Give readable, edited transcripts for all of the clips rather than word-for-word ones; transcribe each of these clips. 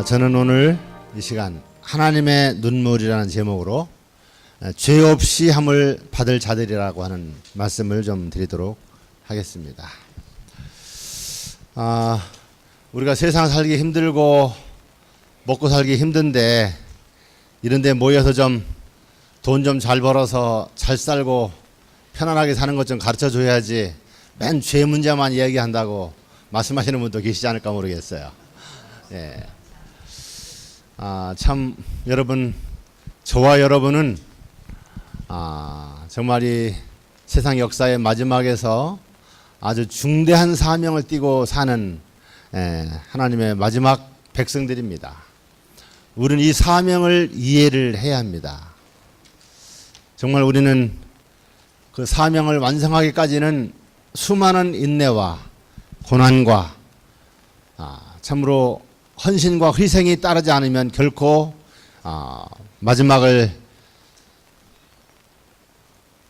저는 오늘 이 시간 하나님의 눈물이라는 제목으로 죄 없이 함을 받을 자들이라고 하는 말씀을 좀 드리도록 하겠습니다. 우리가 세상 살기 힘들고 먹고 살기 힘든데 이런 데 모여서 좀 돈 좀 잘 벌어서 잘 살고 편안하게 사는 것 좀 가르쳐 줘야지 맨 죄 문제만 이야기한다고 말씀하시는 분도 계시지 않을까 모르겠어요. 예. 참 여러분, 저와 여러분은 정말 이 세상 역사의 마지막에서 아주 중대한 사명을 띠고 사는 하나님의 마지막 백성들입니다. 우리는 이 사명을 이해를 해야 합니다. 정말 우리는 그 사명을 완성하기까지는 수많은 인내와 고난과 참으로 헌신과 희생이 따르지 않으면 결코 마지막을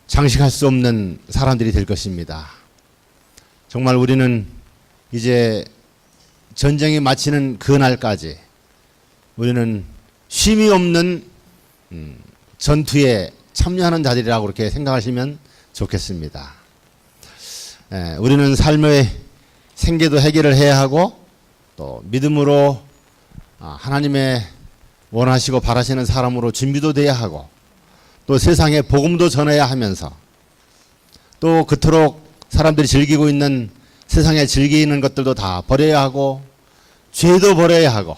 장식할 수 없는 사람들이 될 것입니다. 정말 우리는 이제 전쟁이 마치는 그 날까지 우리는 쉼이 없는 전투에 참여하는 자들이라고 그렇게 생각하시면 좋겠습니다. 우리는 삶의 생계도 해결을 해야 하고 또 믿음으로 하나님의 원하시고 바라시는 사람으로 준비도 돼야 하고 또 세상에 복음도 전해야 하면서 또 그토록 사람들이 즐기고 있는 세상에 즐기는 것들도 다 버려야 하고 죄도 버려야 하고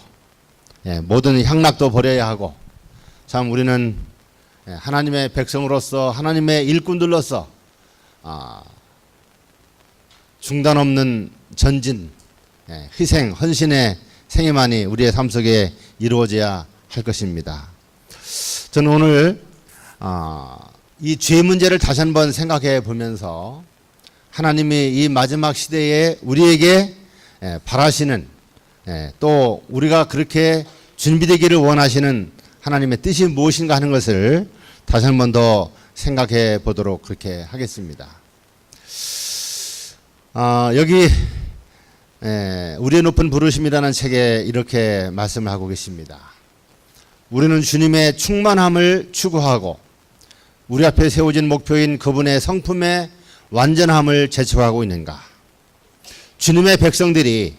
모든 향락도 버려야 하고 참 우리는 하나님의 백성으로서 하나님의 일꾼들로서 중단 없는 전진, 희생, 헌신의 생애만이 우리의 삶 속에 이루어져야 할 것입니다. 저는 오늘 이 죄 문제를 다시 한번 생각해 보면서 하나님이 이 마지막 시대에 우리에게 바라시는 또 우리가 그렇게 준비되기를 원하시는 하나님의 뜻이 무엇인가 하는 것을 다시 한 번 더 생각해 보도록 그렇게 하겠습니다. 여기 우리의 높은 부르심이라는 책에 이렇게 말씀을 하고 계십니다. 우리는 주님의 충만함을 추구하고 우리 앞에 세워진 목표인 그분의 성품의 완전함을 제초하고 있는가? 주님의 백성들이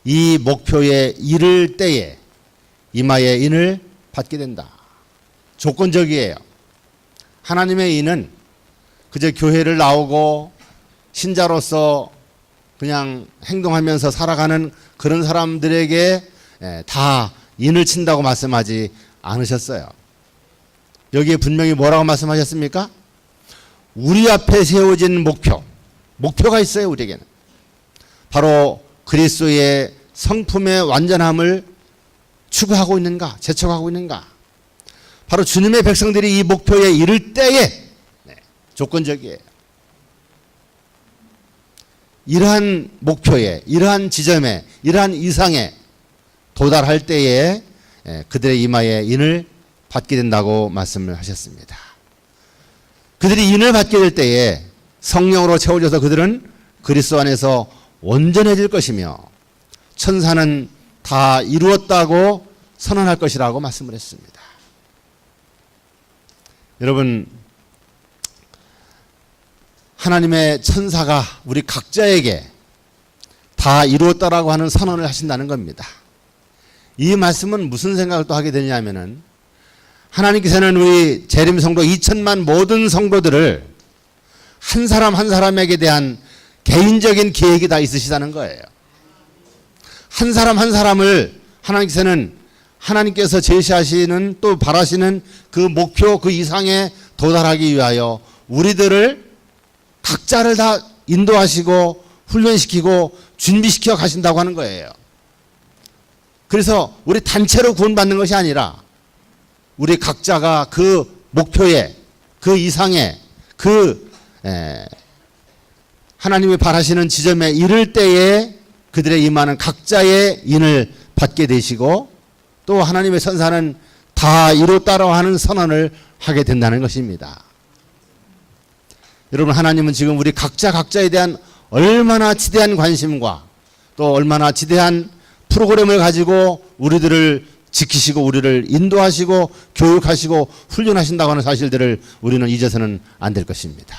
이 목표에 이를 때에 이마의 인을 받게 된다. 조건적이에요. 하나님의 인은 그저 교회를 나오고 신자로서 그냥 행동하면서 살아가는 그런 사람들에게 다 인을 친다고 말씀하지 않으셨어요. 여기에 분명히 뭐라고 말씀하셨습니까? 우리 앞에 세워진 목표가 있어요. 우리에게는 바로 그리스도의 성품의 완전함을 추구하고 있는가, 제척하고 있는가. 바로 주님의 백성들이 이 목표에 이를 때에 조건적이에요. 이러한 목표에, 이러한 지점에, 이러한 이상에 도달할 때에 그들의 이마에 인을 받게 된다고 말씀을 하셨습니다. 그들이 인을 받게 될 때에 성령으로 채워져서 그들은 그리스도 안에서 온전해질 것이며 천사는 다 이루었다고 선언할 것이라고 말씀을 했습니다. 여러분, 하나님의 천사가 우리 각자에게 다 이루었다라고 하는 선언을 하신다는 겁니다. 이 말씀은 무슨 생각을 또 하게 되냐면은 하나님께서는 우리 재림 성도 2천만 모든 성도들을 한 사람 한 사람에게 대한 개인적인 계획이 다 있으시다는 거예요. 한 사람 한 사람을 하나님께서 제시하시는 또 바라시는 그 목표 그 이상에 도달하기 위하여 우리들을 각자를 다 인도하시고 훈련시키고 준비시켜 가신다고 하는 거예요. 그래서 우리 단체로 구원받는 것이 아니라 우리 각자가 그 목표에 그 이상에 하나님이 바라시는 지점에 이를 때에 그들의 임하는 각자의 인을 받게 되시고 또 하나님의 천사는 다 이루었다라고 하는 선언을 하게 된다는 것입니다. 여러분, 하나님은 지금 우리 각자에 대한 얼마나 지대한 관심과 또 얼마나 지대한 프로그램을 가지고 우리들을 지키시고 우리를 인도하시고 교육하시고 훈련하신다고 하는 사실들을 우리는 잊어서는 안 될 것입니다.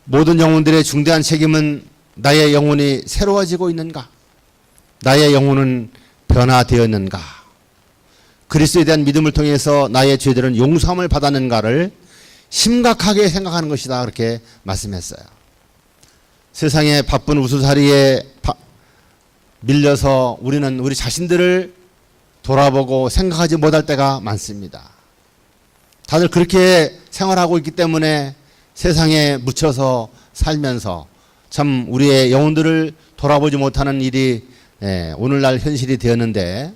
모든 영혼들의 중대한 책임은 나의 영혼이 새로워지고 있는가? 나의 영혼은 변화되었는가? 그리스도에 대한 믿음을 통해서 나의 죄들은 용서함을 받았는가를 심각하게 생각하는 것이다. 그렇게 말씀했어요. 세상의 바쁜 우수살이에 밀려서 우리는 우리 자신들을 돌아보고 생각하지 못할 때가 많습니다. 다들 그렇게 생활하고 있기 때문에 세상에 묻혀서 살면서 참 우리의 영혼들을 돌아보지 못하는 일이 오늘날 현실이 되었는데,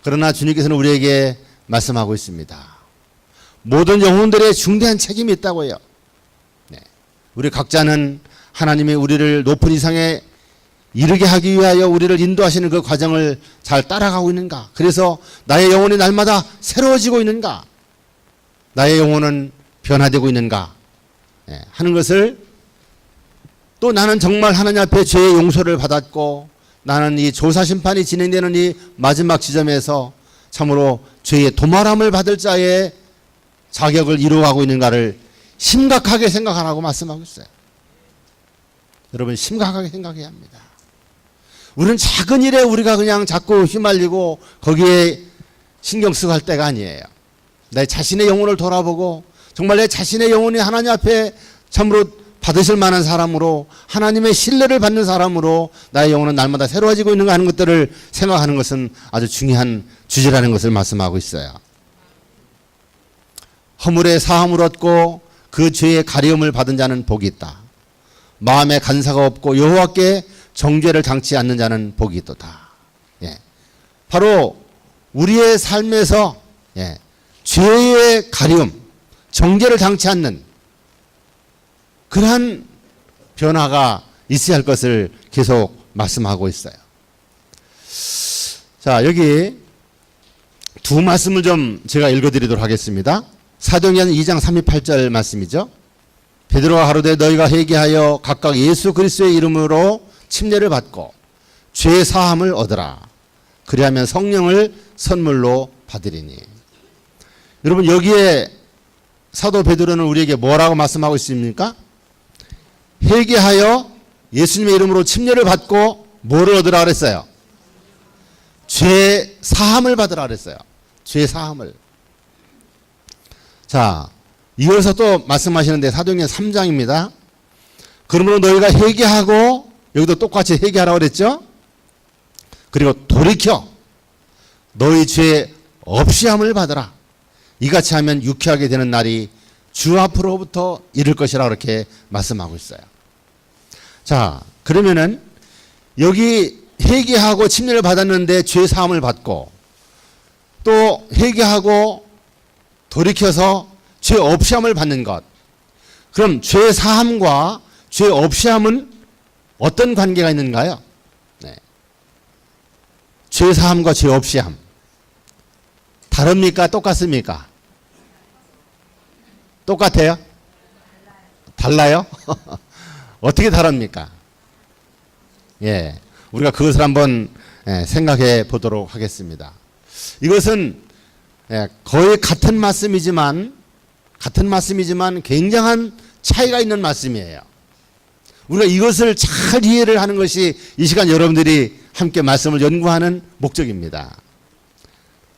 그러나 주님께서는 우리에게 말씀하고 있습니다. 모든 영혼들의 중대한 책임이 있다고 해요. 우리 각자는 하나님이 우리를 높은 이상에 이르게 하기 위하여 우리를 인도하시는 그 과정을 잘 따라가고 있는가? 그래서 나의 영혼이 날마다 새로워지고 있는가? 나의 영혼은 변화되고 있는가? 하는 것을, 또 나는 정말 하나님 앞에 죄의 용서를 받았고 나는 이 조사심판이 진행되는 이 마지막 지점에서 참으로 죄의 도말함을 받을 자의 자격을 이루어가고 있는가를 심각하게 생각하라고 말씀하고 있어요. 여러분, 심각하게 생각해야 합니다. 우리는 작은 일에 우리가 그냥 자꾸 휘말리고 거기에 신경 쓰고 할 때가 아니에요. 내 자신의 영혼을 돌아보고 정말 내 자신의 영혼이 하나님 앞에 참으로 받으실 만한 사람으로, 하나님의 신뢰를 받는 사람으로 나의 영혼은 날마다 새로워지고 있는가 하는 것들을 생각하는 것은 아주 중요한 주제라는 것을 말씀하고 있어요. 허물의 사함을 얻고 그 죄의 가려움을 받은 자는 복이 있다. 마음에 간사가 없고 여호와께 정죄를 당치 않는 자는 복이 있도다. 바로 우리의 삶에서 죄의 가려움, 정죄를 당치 않는 그러한 변화가 있어야 할 것을 계속 말씀하고 있어요. 자, 여기 두 말씀을 좀 제가 읽어드리도록 하겠습니다. 사도행전 2장 38절 말씀이죠. 베드로가 가로되 너희가 회개하여 각각 예수 그리스도의 이름으로 침례를 받고 죄 사함을 얻으라. 그리하면 성령을 선물로 받으리니. 여러분, 여기에 사도 베드로는 우리에게 뭐라고 말씀하고 있습니까? 회개하여 예수님의 이름으로 침례를 받고 뭐를 얻으라 그랬어요? 죄 사함을 받으라 그랬어요. 죄 사함을. 자, 이어서 또 말씀하시는데 사도행전 3장입니다. 그러므로 너희가 회개하고, 여기도 똑같이 회개하라고 그랬죠? 그리고 돌이켜 너희 죄 없이함을 받으라. 이같이 하면 유쾌하게 되는 날이 주 앞으로부터 이를 것이라 그렇게 말씀하고 있어요. 자, 그러면은 여기 회개하고 침례를 받았는데 죄 사함을 받고, 또 회개하고 돌이켜서 죄 없이함을 받는 것. 그럼 죄 사함과 죄 없이함은 어떤 관계가 있는가요? 죄 사함과 죄 없이함 다릅니까? 똑같습니까? 똑같아요? 달라요? 어떻게 다릅니까? 우리가 그것을 한번 생각해 보도록 하겠습니다. 이것은 거의 같은 말씀이지만 굉장한 차이가 있는 말씀이에요. 우리가 이것을 잘 이해를 하는 것이 이 시간 여러분들이 함께 말씀을 연구하는 목적입니다.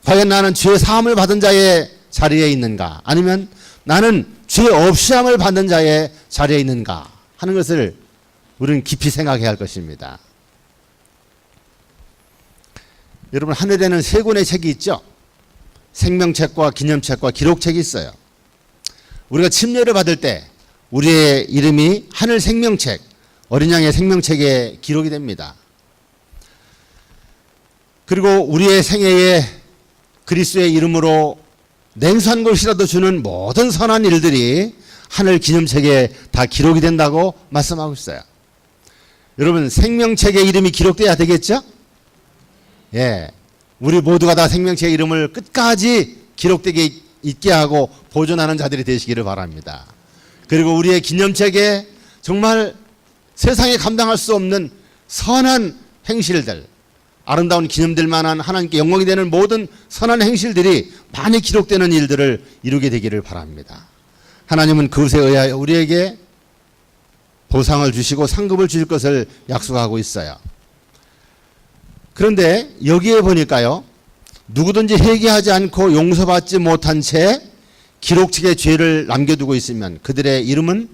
과연 나는 죄 사함을 받은 자의 자리에 있는가? 아니면 나는 죄 없이함을 받는 자의 자리에 있는가? 하는 것을 우리는 깊이 생각해야 할 것입니다. 여러분, 하늘에는 세 권의 책이 있죠? 생명책과 기념책과 기록책이 있어요. 우리가 침례를 받을 때 우리의 이름이 하늘 생명책, 어린 양의 생명책에 기록이 됩니다. 그리고 우리의 생애에 그리스도의 이름으로 냉수한 것이라도 주는 모든 선한 일들이 하늘 기념책에 다 기록이 된다고 말씀하고 있어요. 여러분, 생명책에 이름이 기록돼야 되겠죠? 우리 모두가 다 생명책의 이름을 끝까지 기록되게 있게 하고 보존하는 자들이 되시기를 바랍니다. 그리고 우리의 기념책에 정말 세상에 감당할 수 없는 선한 행실들, 아름다운 기념될 만한 하나님께 영광이 되는 모든 선한 행실들이 많이 기록되는 일들을 이루게 되기를 바랍니다. 하나님은 그것에 의하여 우리에게 보상을 주시고 상급을 주실 것을 약속하고 있어요. 그런데 여기에 보니까요, 누구든지 회개하지 않고 용서받지 못한 채 기록책에 죄를 남겨두고 있으면 그들의 이름은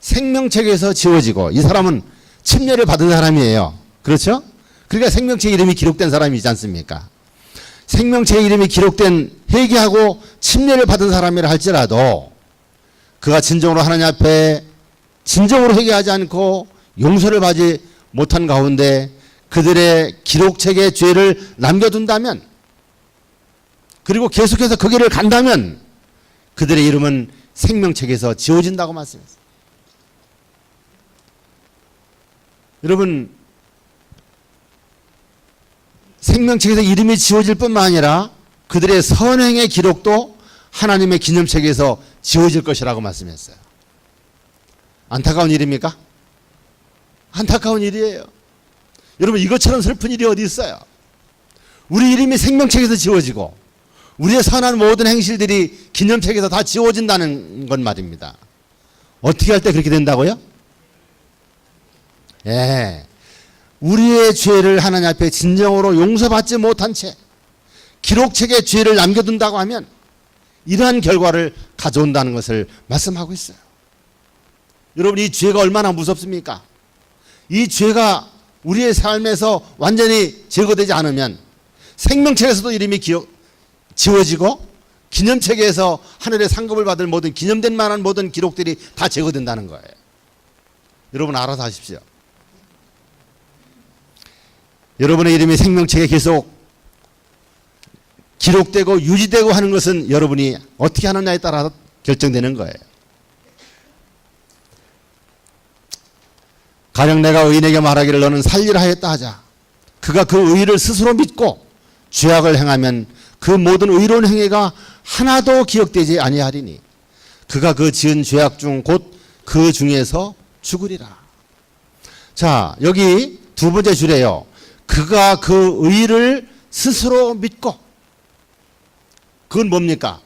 생명책에서 지워지고, 이 사람은 침례를 받은 사람이에요. 그렇죠? 그러니까 생명책 이름이 기록된 사람이지 않습니까? 생명책 이름이 기록된, 회개하고 침례를 받은 사람이라 할지라도 그가 진정으로 하나님 앞에 진정으로 회개하지 않고 용서를 받지 못한 가운데 그들의 기록책에 죄를 남겨둔다면, 그리고 계속해서 그 길을 간다면 그들의 이름은 생명책에서 지워진다고 말씀했습니다. 여러분, 생명책에서 이름이 지워질 뿐만 아니라 그들의 선행의 기록도 하나님의 기념책에서 지워질 것이라고 말씀했어요. 안타까운 일입니까? 안타까운 일이에요. 여러분, 이것처럼 슬픈 일이 어디 있어요? 우리 이름이 생명책에서 지워지고 우리의 선한 모든 행실들이 기념책에서 다 지워진다는 건 말입니다. 어떻게 할 때 그렇게 된다고요? 예, 우리의 죄를 하나님 앞에 진정으로 용서받지 못한 채 기록책에 죄를 남겨둔다고 하면 이러한 결과를 가져온다는 것을 말씀하고 있어요. 여러분, 이 죄가 얼마나 무섭습니까? 이 죄가 우리의 삶에서 완전히 제거되지 않으면 생명책에서도 이름이 지워지고 기념책에서 하늘의 상급을 받을 모든 기념된 만한 모든 기록들이 다 제거된다는 거예요. 여러분, 알아서 하십시오. 여러분의 이름이 생명책에 계속 기록되고 유지되고 하는 것은 여러분이 어떻게 하느냐에 따라서 결정되는 거예요. 가령 내가 의인에게 말하기를 너는 살리라 하였다 하자. 그가 그 의를 스스로 믿고 죄악을 행하면 그 모든 의로운 행위가 하나도 기억되지 아니하리니 그가 그 지은 죄악 중 곧 그 중에서 죽으리라. 자, 여기 두 번째 줄에요. 그가 그 의를 스스로 믿고, 그건 뭡니까?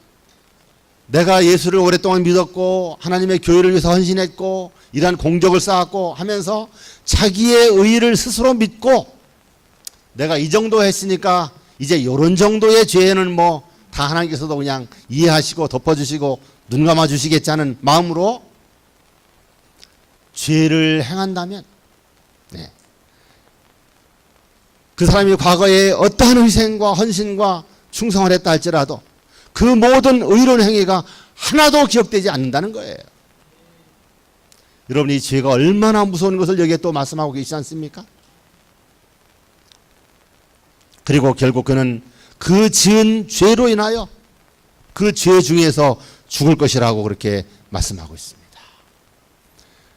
내가 예수를 오랫동안 믿었고 하나님의 교회를 위해서 헌신했고 이러한 공적을 쌓았고 하면서 자기의 의를 스스로 믿고, 내가 이 정도 했으니까 이제 이런 정도의 죄는 뭐 다 하나님께서도 그냥 이해하시고 덮어주시고 눈 감아주시겠지 하는 마음으로 죄를 행한다면, 네, 그 사람이 과거에 어떠한 희생과 헌신과 충성을 했다 할지라도 그 모든 의로운 행위가 하나도 기억되지 않는다는 거예요. 여러분, 이 죄가 얼마나 무서운 것을 여기에 또 말씀하고 계시지 않습니까? 그리고 결국 그는 그 지은 죄로 인하여 그 죄 중에서 죽을 것이라고 그렇게 말씀하고 있습니다.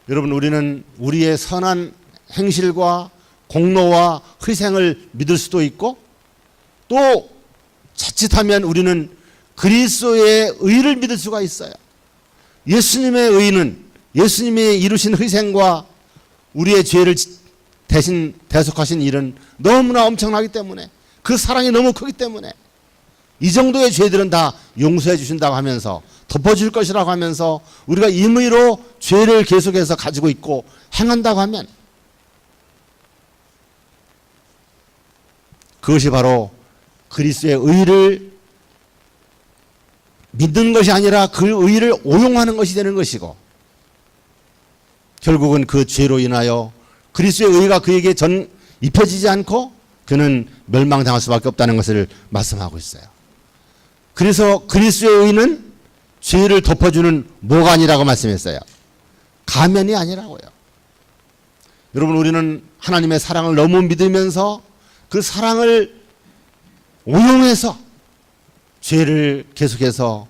여러분, 우리는 우리의 선한 행실과 공로와 희생을 믿을 수도 있고, 또 자칫하면 우리는 그리스도의 의를 믿을 수가 있어요. 예수님의 의는, 예수님이 이루신 희생과 우리의 죄를 대신 대속하신 일은 너무나 엄청나기 때문에, 그 사랑이 너무 크기 때문에 이 정도의 죄들은 다 용서해 주신다고 하면서, 덮어줄 것이라고 하면서 우리가 임의로 죄를 계속해서 가지고 있고 행한다고 하면 그것이 바로 그리스도의 의를 믿는 것이 아니라 그 의를 오용하는 것이 되는 것이고, 결국은 그 죄로 인하여 그리스도의 의가 그에게 입혀지지 않고 그는 멸망당할 수밖에 없다는 것을 말씀하고 있어요. 그래서 그리스도의 의는 죄를 덮어주는 모관이라고 말씀했어요. 가면이 아니라고요. 여러분, 우리는 하나님의 사랑을 너무 믿으면서 그 사랑을 오용해서 죄를 계속해서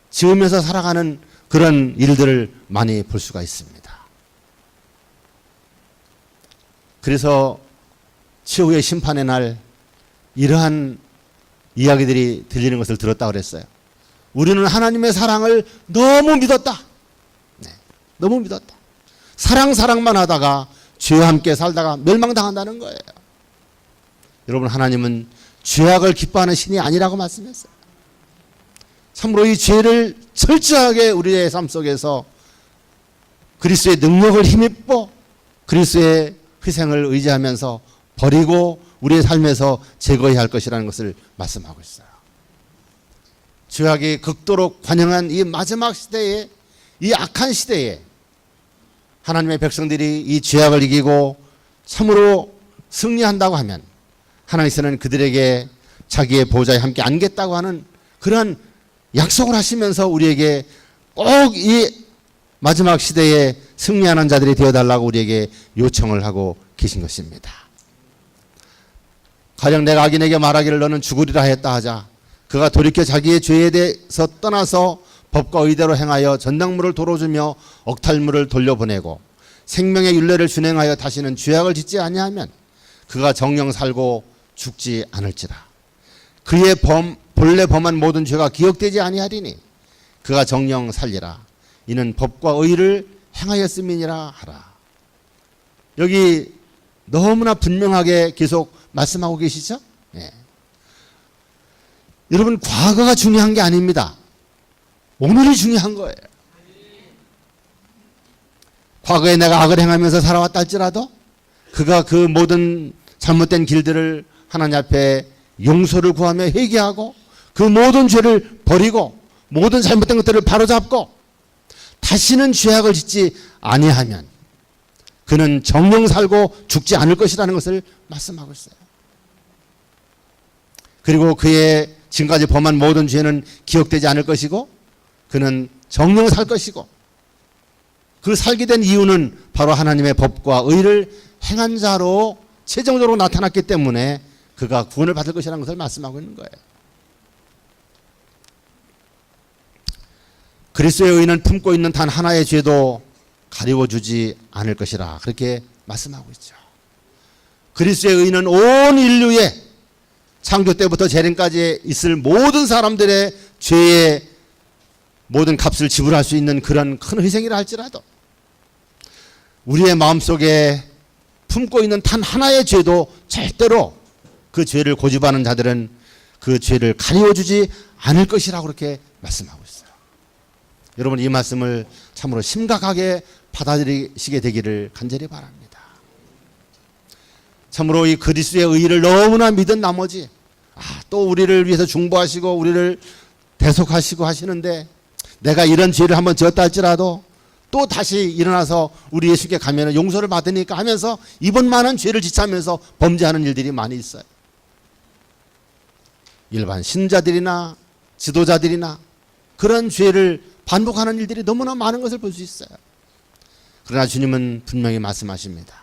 지으면서 살아가는 그런 일들을 많이 볼 수가 있습니다. 그래서 최후의 심판의 날 이러한 이야기들이 들리는 것을 들었다고 그랬어요. 우리는 하나님의 사랑을 너무 믿었다. 네, 너무 믿었다. 사랑만 하다가 죄와 함께 살다가 멸망당한다는 거예요. 여러분, 하나님은 죄악을 기뻐하는 신이 아니라고 말씀했어요. 참으로 이 죄를 철저하게 우리의 삶 속에서 그리스도의 능력을 힘입고 그리스도의 희생을 의지하면서 버리고 우리의 삶에서 제거해야 할 것이라는 것을 말씀하고 있어요. 죄악이 극도로 관영한 이 마지막 시대에, 이 악한 시대에 하나님의 백성들이 이 죄악을 이기고 참으로 승리한다고 하면 하나님께서는 그들에게 자기의 보좌에 함께 앉겠다고 하는 그러한 약속을 하시면서 우리에게 꼭 이 마지막 시대에 승리하는 자들이 되어달라고 우리에게 요청을 하고 계신 것입니다. 가령 내가 악인에게 말하기를 너는 죽으리라 했다 하자 그가 돌이켜 자기의 죄에 대해서 떠나서 법과 의대로 행하여 전당물을 도로주며 억탈물을 돌려보내고 생명의 율례를 준행하여 다시는 죄악을 짓지 아니하면 그가 정령 살고 죽지 않을지라. 그의 본래 범한 모든 죄가 기억되지 아니하리니 그가 정령 살리라. 이는 법과 의를 행하였음이니라 하라. 여기 너무나 분명하게 계속 말씀하고 계시죠? 네. 여러분, 과거가 중요한 게 아닙니다. 오늘이 중요한 거예요. 과거에 내가 악을 행하면서 살아왔다 할지라도 그가 그 모든 잘못된 길들을 하나님 앞에 용서를 구하며 회개하고 그 모든 죄를 버리고 모든 잘못된 것들을 바로잡고 다시는 죄악을 짓지 아니하면 그는 정령 살고 죽지 않을 것이라는 것을 말씀하고 있어요. 그리고 그의 지금까지 범한 모든 죄는 기억되지 않을 것이고 그는 정령 살 것이고 그 살게 된 이유는 바로 하나님의 법과 의를 행한 자로 최종적으로 나타났기 때문에 그가 구원을 받을 것이라는 것을 말씀하고 있는 거예요. 그리스도의 의는 품고 있는 단 하나의 죄도 가리워주지 않을 것이라 그렇게 말씀하고 있죠. 그리스도의 의는 온 인류의 창조 때부터 재림까지 있을 모든 사람들의 죄의 모든 값을 지불할 수 있는 그런 큰 희생이라 할지라도 우리의 마음속에 품고 있는 단 하나의 죄도 절대로 그 죄를 고집하는 자들은 그 죄를 가리워주지 않을 것이라고 그렇게 말씀하고 있어요. 여러분, 이 말씀을 참으로 심각하게 받아들이시게 되기를 간절히 바랍니다. 참으로 이 그리스도의 의를 너무나 믿은 나머지 또 우리를 위해서 중보하시고 우리를 대속하시고 하시는데 내가 이런 죄를 한번 지었다 할지라도 또 다시 일어나서 우리 예수께 가면 용서를 받으니까 하면서 이번만한 죄를 지차면서 범죄하는 일들이 많이 있어요. 일반 신자들이나 지도자들이나 그런 죄를 반복하는 일들이 너무나 많은 것을 볼 수 있어요. 그러나 주님은 분명히 말씀하십니다.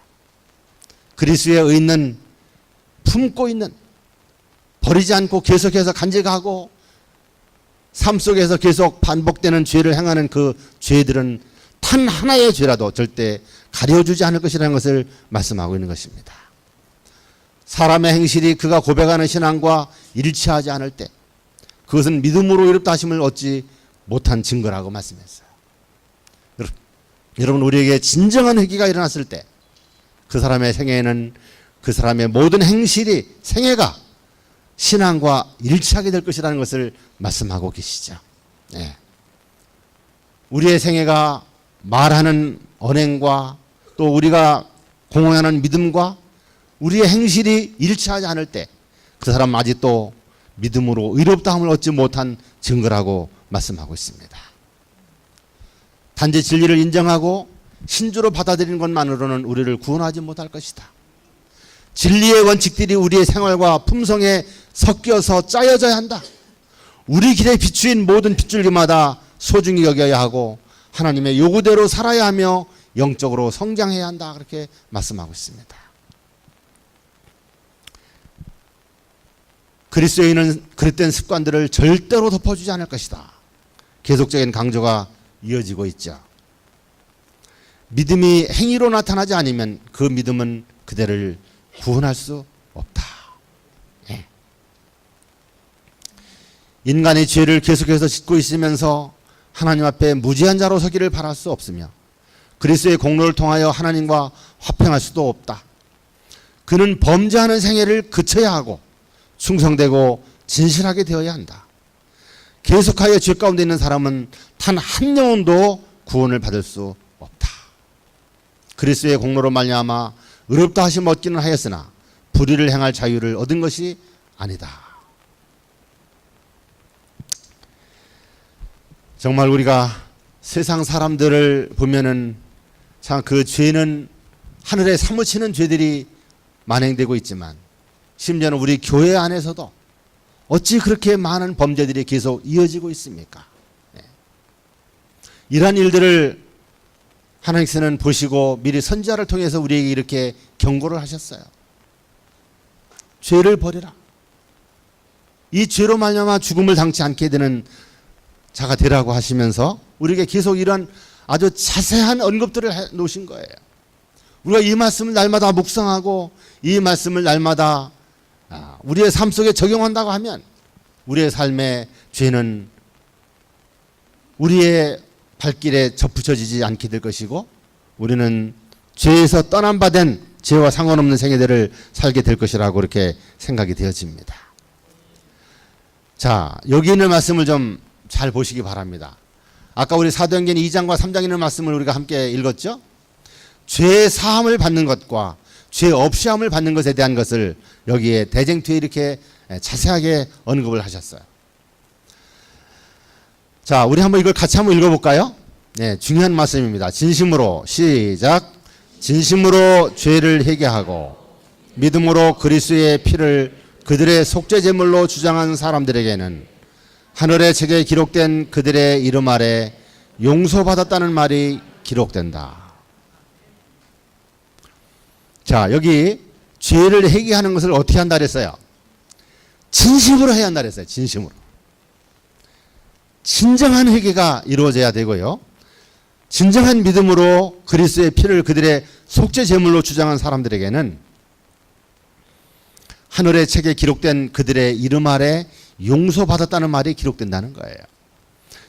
그리스도의 의는 품고 있는, 버리지 않고 계속해서 간직하고 삶 속에서 계속 반복되는 죄를 행하는 그 죄들은 단 하나의 죄라도 절대 가려주지 않을 것이라는 것을 말씀하고 있는 것입니다. 사람의 행실이 그가 고백하는 신앙과 일치하지 않을 때 그것은 믿음으로 이롭다 하심을 얻지 못한 증거라고 말씀했어요. 여러분, 우리에게 진정한 회개가 일어났을 때 그 사람의 생애에는 그 사람의 모든 행실이 생애가 신앙과 일치하게 될 것이라는 것을 말씀하고 계시죠. 네. 우리의 생애가 말하는 언행과 또 우리가 공언하는 믿음과 우리의 행실이 일치하지 않을 때 그 사람은 아직도 믿음으로 의롭다함을 얻지 못한 증거라고 말씀하고 있습니다. 단지 진리를 인정하고 신주로 받아들이는 것만으로는 우리를 구원하지 못할 것이다. 진리의 원칙들이 우리의 생활과 품성에 섞여서 짜여져야 한다. 우리 길에 비추인 모든 빗줄기마다 소중히 여겨야 하고 하나님의 요구대로 살아야 하며 영적으로 성장해야 한다. 그렇게 말씀하고 있습니다. 그리스도인은 그릇된 습관들을 절대로 덮어주지 않을 것이다. 계속적인 강조가 이어지고 있죠. 믿음이 행위로 나타나지 않으면 그 믿음은 그대를 구원할 수 없다. 예. 인간의 죄를 계속해서 짓고 있으면서 하나님 앞에 무죄한 자로 서기를 바랄 수 없으며 그리스도의 공로를 통하여 하나님과 화평할 수도 없다. 그는 범죄하는 생애를 그쳐야 하고 충성되고 진실하게 되어야 한다. 계속하여 죄 가운데 있는 사람은 단 한 영혼도 구원을 받을 수 없다. 그리스도의 공로로 말미암아 의롭다 하심 얻기는 하였으나 불의를 행할 자유를 얻은 것이 아니다. 정말 우리가 세상 사람들을 보면은 참 그 죄는 하늘에 사무치는 죄들이 만행되고 있지만 심지어는 우리 교회 안에서도 어찌 그렇게 많은 범죄들이 계속 이어지고 있습니까? 네. 이러한 일들을 하나님께서는 보시고 미리 선지자를 통해서 우리에게 이렇게 경고를 하셨어요. 죄를 버리라. 이 죄로 말미암아 죽음을 당치 않게 되는 자가 되라고 하시면서 우리에게 계속 이런 아주 자세한 언급들을 해 놓으신 거예요. 우리가 이 말씀을 날마다 묵상하고 이 말씀을 날마다 우리의 삶 속에 적용한다고 하면 우리의 삶의 죄는 우리의 발길에 접붙여지지 않게 될 것이고 우리는 죄에서 떠난 바 된 죄와 상관없는 생애들을 살게 될 것이라고 그렇게 생각이 되어집니다. 자, 여기 있는 말씀을 좀 잘 보시기 바랍니다. 아까 우리 사도행전 2장과 3장에 있는 말씀을 우리가 함께 읽었죠? 죄 사함을 받는 것과 죄 없이 함을 받는 것에 대한 것을 여기에 대쟁투에 이렇게 자세하게 언급을 하셨어요. 자, 우리 한번 이걸 같이 한번 읽어볼까요? 네, 중요한 말씀입니다. 진심으로 시작. 진심으로 죄를 회개하고 믿음으로 그리스도의 피를 그들의 속죄 제물로 주장한 사람들에게는 하늘의 책에 기록된 그들의 이름 아래 용서받았다는 말이 기록된다. 자, 여기 죄를 회개하는 것을 어떻게 한다 그랬어요? 진심으로 해야 한다 그랬어요. 진심으로. 진정한 회개가 이루어져야 되고요. 진정한 믿음으로 그리스도의 피를 그들의 속죄 제물로 주장한 사람들에게는 하늘의 책에 기록된 그들의 이름 아래 용서받았다는 말이 기록된다는 거예요.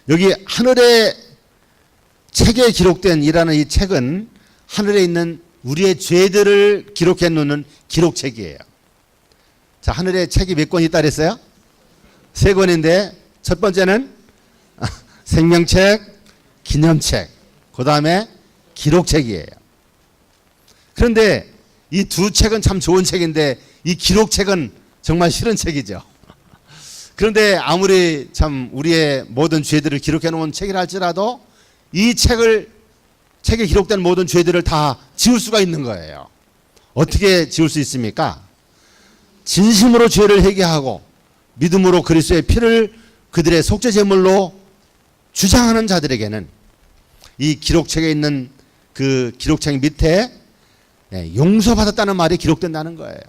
여기 하늘의 책에 기록된 이라는 이 책은 하늘에 있는 우리의 죄들을 기록해 놓는 기록책이에요. 자, 하늘에 책이 몇 권 있다 그랬어요? 3권인데 첫 번째는 생명책, 기념책, 그 다음에 기록책이에요. 그런데 이 두 책은 참 좋은 책인데 이 기록책은 정말 싫은 책이죠. 그런데 아무리 참 우리의 모든 죄들을 기록해 놓은 책이라 할지라도 이 책에 기록된 모든 죄들을 다 지울 수가 있는 거예요. 어떻게 지울 수 있습니까? 진심으로 죄를 회개하고 믿음으로 그리스도의 피를 그들의 속죄 제물로 주장하는 자들에게는 이 기록책에 있는 그 기록책 밑에 용서받았다는 말이 기록된다는 거예요.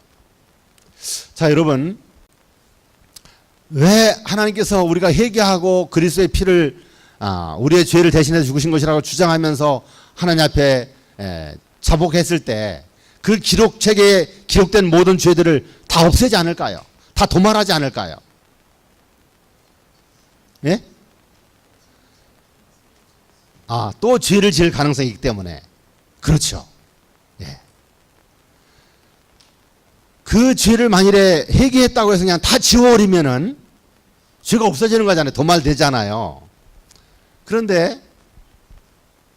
자, 여러분, 왜 하나님께서 우리가 회개하고 그리스도의 피를 우리의 죄를 대신해서 죽으신 것이라고 주장하면서 하나님 앞에 자복했을 때 그 기록책에 기록된 모든 죄들을 다 없애지 않을까요? 다 도말하지 않을까요? 예? 또 죄를 지을 가능성이 있기 때문에. 그렇죠. 예. 그 죄를 만일에 회개했다고 해서 그냥 다 지워버리면은 죄가 없어지는 거잖아요. 도말되잖아요. 그런데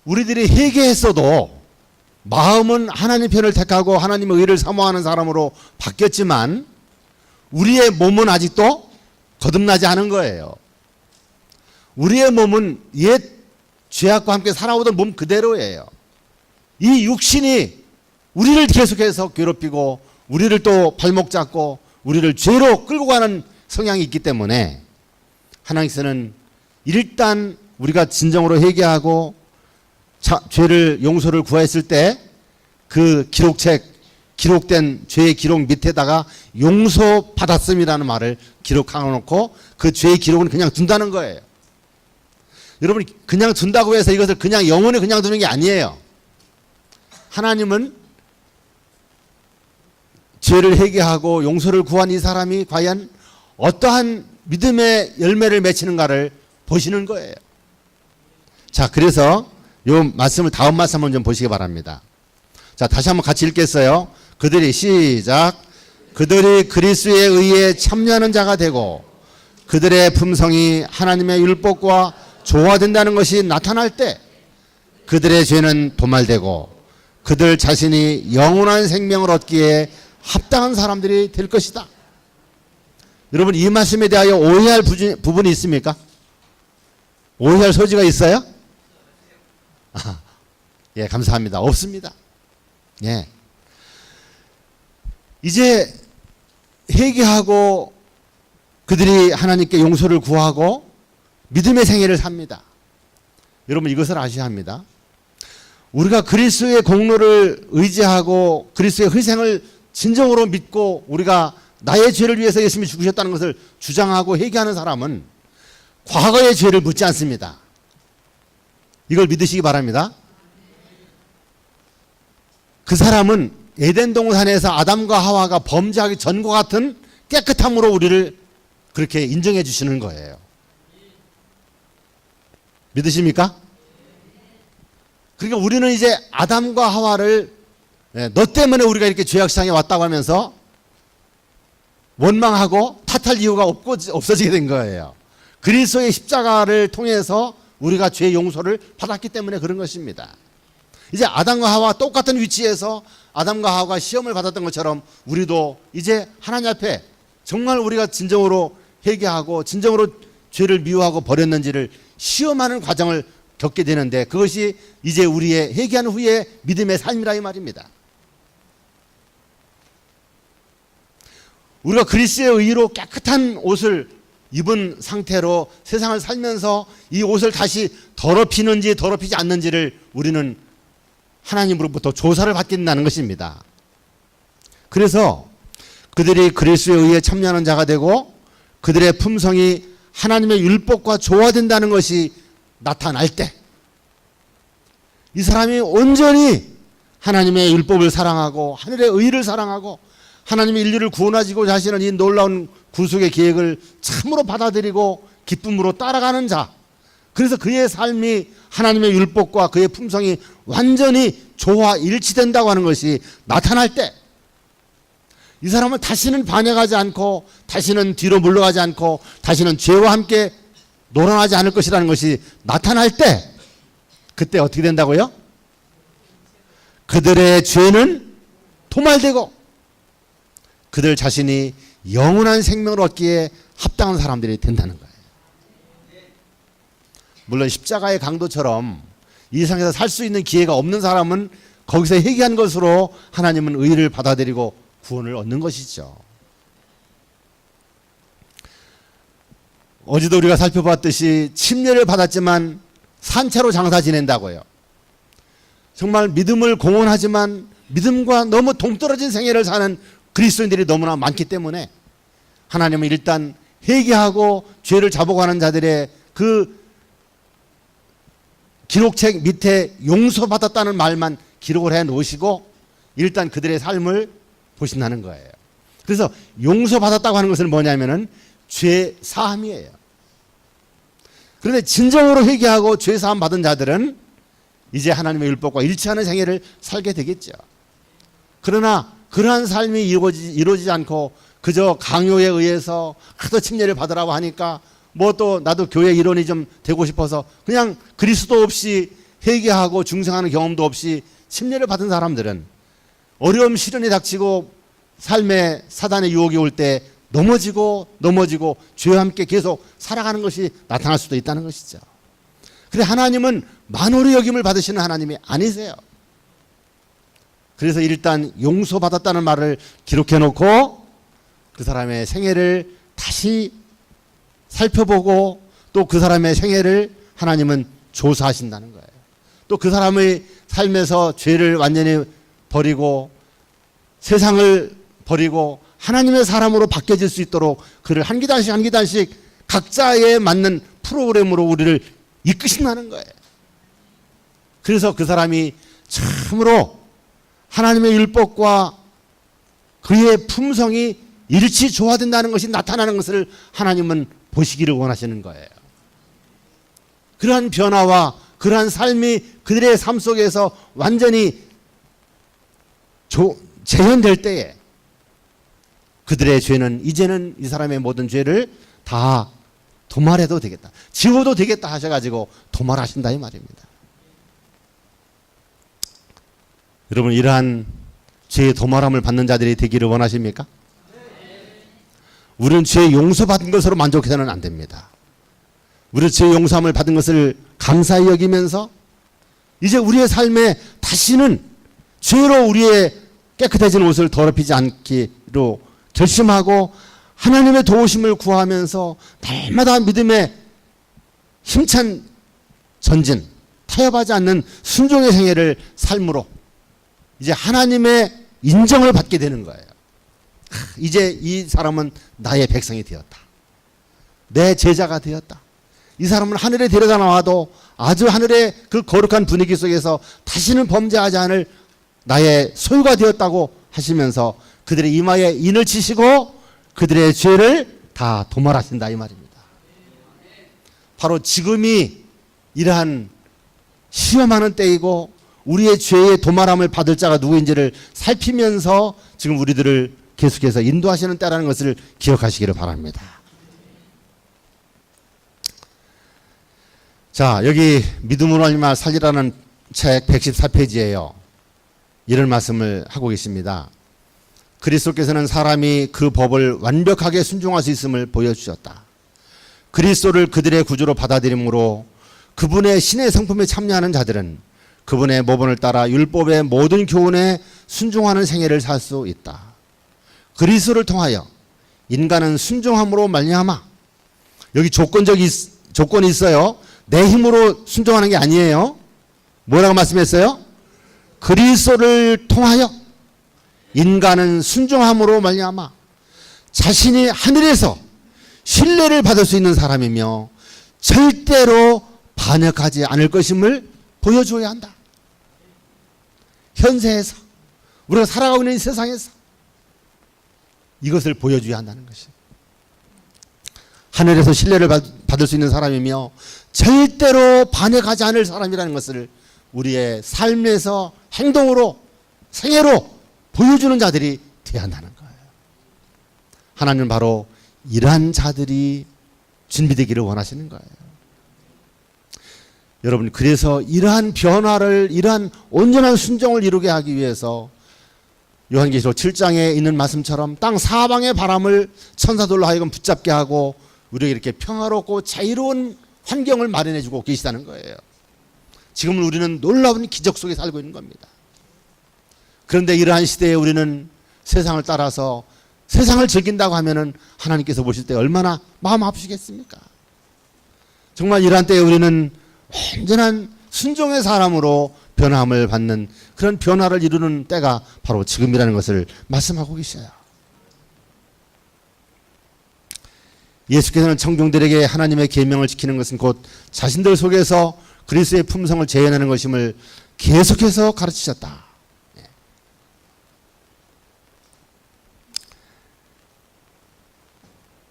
우리들이 회개했어도 마음은 하나님 편을 택하고 하나님의 의를 사모하는 사람으로 바뀌었지만 우리의 몸은 아직도 거듭나지 않은 거예요. 우리의 몸은 옛 죄악과 함께 살아오던 몸 그대로예요. 이 육신이 우리를 계속해서 괴롭히고 우리를 또 발목 잡고 우리를 죄로 끌고 가는 성향이 있기 때문에 하나님께서는 일단 우리가 진정으로 회개하고 죄를 용서를 구했을 때 그 기록된 죄의 기록 밑에다가 용서받았음이라는 말을 기록해놓고 그 죄의 기록은 그냥 둔다는 거예요. 여러분, 그냥 둔다고 해서 이것을 그냥 영원히 그냥 두는 게 아니에요. 하나님은 죄를 회개하고 용서를 구한 이 사람이 과연 어떠한 믿음의 열매를 맺히는가를 보시는 거예요. 자, 그래서 요 말씀을 다음 말씀 한번 좀 보시기 바랍니다. 자, 다시 한번 같이 읽겠어요. 그들이 시작. 그들이 그리스도에 의해 참여하는 자가 되고 그들의 품성이 하나님의 율법과 조화된다는 것이 나타날 때 그들의 죄는 도말되고 그들 자신이 영원한 생명을 얻기에 합당한 사람들이 될 것이다. 여러분, 이 말씀에 대하여 오해할 부분이 있습니까? 오해할 소지가 있어요? 예, 감사합니다. 없습니다. 예. 이제 회개하고 그들이 하나님께 용서를 구하고 믿음의 생애를 삽니다. 여러분, 이것을 아셔야 합니다. 우리가 그리스도의 공로를 의지하고 그리스도의 희생을 진정으로 믿고 우리가 나의 죄를 위해서 예수님이 죽으셨다는 것을 주장하고 회개하는 사람은 과거의 죄를 묻지 않습니다. 이걸 믿으시기 바랍니다. 그 사람은 에덴 동산에서 아담과 하와가 범죄하기 전과 같은 깨끗함으로 우리를 그렇게 인정해 주시는 거예요. 믿으십니까? 그러니까 우리는 이제 아담과 하와를 너 때문에 우리가 이렇게 죄악상에 왔다고 하면서 원망하고 탓할 이유가 없어지게 된 거예요. 그리스도의 십자가를 통해서 우리가 죄 용서를 받았기 때문에 그런 것입니다. 이제 아담과 하와 똑같은 위치에서 아담과 하와가 시험을 받았던 것처럼 우리도 이제 하나님 앞에 정말 우리가 진정으로 회개하고 진정으로 죄를 미워하고 버렸는지를 시험하는 과정을 겪게 되는데 그것이 이제 우리의 회개한 후에 믿음의 삶이라 이 말입니다. 우리가 그리스도의 의로 깨끗한 옷을 입은 상태로 세상을 살면서 이 옷을 다시 더럽히는지 더럽히지 않는지를 우리는 하나님으로부터 조사를 받게 된다는 것입니다. 그래서 그들이 그리스도에 의해 참여하는 자가 되고 그들의 품성이 하나님의 율법과 조화된다는 것이 나타날 때 이 사람이 온전히 하나님의 율법을 사랑하고 하늘의 의를 사랑하고 하나님의 인류를 구원하시고자 하시는 이 놀라운 구속의 계획을 참으로 받아들이고 기쁨으로 따라가는 자, 그래서 그의 삶이 하나님의 율법과 그의 품성이 완전히 조화 일치된다고 하는 것이 나타날 때 이 사람은 다시는 반역하지 않고 다시는 뒤로 물러가지 않고 다시는 죄와 함께 놀아나지 않을 것이라는 것이 나타날 때 그때 어떻게 된다고요? 그들의 죄는 도말되고 그들 자신이 영원한 생명을 얻기에 합당한 사람들이 된다는 거예요. 물론 십자가의 강도처럼 이 세상에서 살 수 있는 기회가 없는 사람은 거기서 회개한 것으로 하나님은 의를 받아들이고 구원을 얻는 것이죠. 어제도 우리가 살펴봤듯이 침례를 받았지만 산채로 장사 지낸다고요. 정말 믿음을 공언하지만 믿음과 너무 동떨어진 생애를 사는 그리스도인들이 너무나 많기 때문에 하나님은 일단 회개하고 죄를 자복하는 자들의 그 기록책 밑에 용서받았다는 말만 기록을 해 놓으시고 일단 그들의 삶을 보신다는 거예요. 그래서 용서받았다고 하는 것은 뭐냐면은 죄 사함이에요. 그런데 진정으로 회개하고 죄 사함 받은 자들은 이제 하나님의 율법과 일치하는 생애를 살게 되겠죠. 그러나 그러한 삶이 이루어지지 않고 그저 강요에 의해서 하도 침례를 받으라고 하니까 뭐 또 나도 교회 일원이 좀 되고 싶어서 그냥 그리스도 없이 회개하고 중생하는 경험도 없이 침례를 받은 사람들은 어려움 시련이 닥치고 삶에 사단의 유혹이 올 때 넘어지고 죄와 함께 계속 살아가는 것이 나타날 수도 있다는 것이죠. 그런데 하나님은 만홀의 여김을 받으시는 하나님이 아니세요. 그래서 일단 용서받았다는 말을 기록해 놓고 그 사람의 생애를 다시 살펴보고 또 그 사람의 생애를 하나님은 조사하신다는 거예요. 또 그 사람의 삶에서 죄를 완전히 버리고 세상을 버리고 하나님의 사람으로 바뀌어질 수 있도록 그를 한 계단씩 각자에 맞는 프로그램으로 우리를 이끄신다는 거예요. 그래서 그 사람이 참으로 하나님의 율법과 그의 품성이 일치 조화된다는 것이 나타나는 것을 하나님은 보시기를 원하시는 거예요. 그러한 변화와 그러한 삶이 그들의 삶 속에서 완전히 재현될 때에 그들의 죄는 이제는 이 사람의 모든 죄를 다 도말해도 되겠다, 지워도 되겠다 하셔가지고 도말하신다 이 말입니다. 여러분, 이러한 죄의 도말함을 받는 자들이 되기를 원하십니까? 우리는 죄 용서받은 것으로 만족해서는 안 됩니다. 우리 죄 용서함을 받은 것을 감사히 여기면서 이제 우리의 삶에 다시는 죄로 우리의 깨끗해진 옷을 더럽히지 않기로 결심하고 하나님의 도우심을 구하면서 날마다 믿음의 힘찬 전진, 타협하지 않는 순종의 생애를 삶으로 이제 하나님의 인정을 받게 되는 거예요. 이제 이 사람은 나의 백성이 되었다, 내 제자가 되었다, 이 사람을 하늘에 데려다 놔도 아주 하늘의 그 거룩한 분위기 속에서 다시는 범죄하지 않을 나의 소유가 되었다고 하시면서 그들의 이마에 인을 치시고 그들의 죄를 다 도말하신다 이 말입니다. 바로 지금이 이러한 시험하는 때이고 우리의 죄의 도말함을 받을 자가 누구인지를 살피면서 지금 우리들을 계속해서 인도하시는 때라는 것을 기억하시기를 바랍니다. 자, 여기 믿음으로 말미암아 살리라는 책 114페이지에요. 이런 말씀을 하고 계십니다. 그리스도께서는 사람이 그 법을 완벽하게 순종할 수 있음을 보여주셨다. 그리스도를 그들의 구주로 받아들임으로 그분의 신의 성품에 참여하는 자들은 그분의 모본을 따라 율법의 모든 교훈에 순종하는 생애를 살 수 있다. 그리스도를 통하여 인간은 순종함으로 말미암아, 여기 조건이 있어요. 내 힘으로 순종하는 게 아니에요. 뭐라고 말씀했어요? 그리스도를 통하여 인간은 순종함으로 말미암아 자신이 하늘에서 신뢰를 받을 수 있는 사람이며 절대로 반역하지 않을 것임을 보여줘야 한다. 현세에서 우리가 살아가고 있는 이 세상에서 이것을 보여줘야 한다는 것이, 하늘에서 신뢰를 받을 수 있는 사람이며 절대로 반역하지 않을 사람이라는 것을 우리의 삶에서 행동으로 생애로 보여주는 자들이 되어야 한다는 거예요. 하나님은 바로 이러한 자들이 준비되기를 원하시는 거예요. 여러분, 그래서 이러한 변화를, 이러한 온전한 순종을 이루게 하기 위해서 요한계시록 7장에 있는 말씀처럼 땅 사방의 바람을 천사들로 하여금 붙잡게 하고 우리에게 이렇게 평화롭고 자유로운 환경을 마련해 주고 계시다는 거예요. 지금 우리는 놀라운 기적 속에 살고 있는 겁니다. 그런데 이러한 시대에 우리는 세상을 따라서 세상을 즐긴다고 하면은 하나님께서 보실 때 얼마나 마음 아프시겠습니까? 정말 이러한 때에 우리는 완전한 순종의 사람으로 변함을 받는 그런 변화를 이루는 때가 바로 지금이라는 것을 말씀하고 계셔요. 예수께서는 청중들에게 하나님의 계명을 지키는 것은 곧 자신들 속에서 그리스도의 품성을 재현하는 것임을 계속해서 가르치셨다.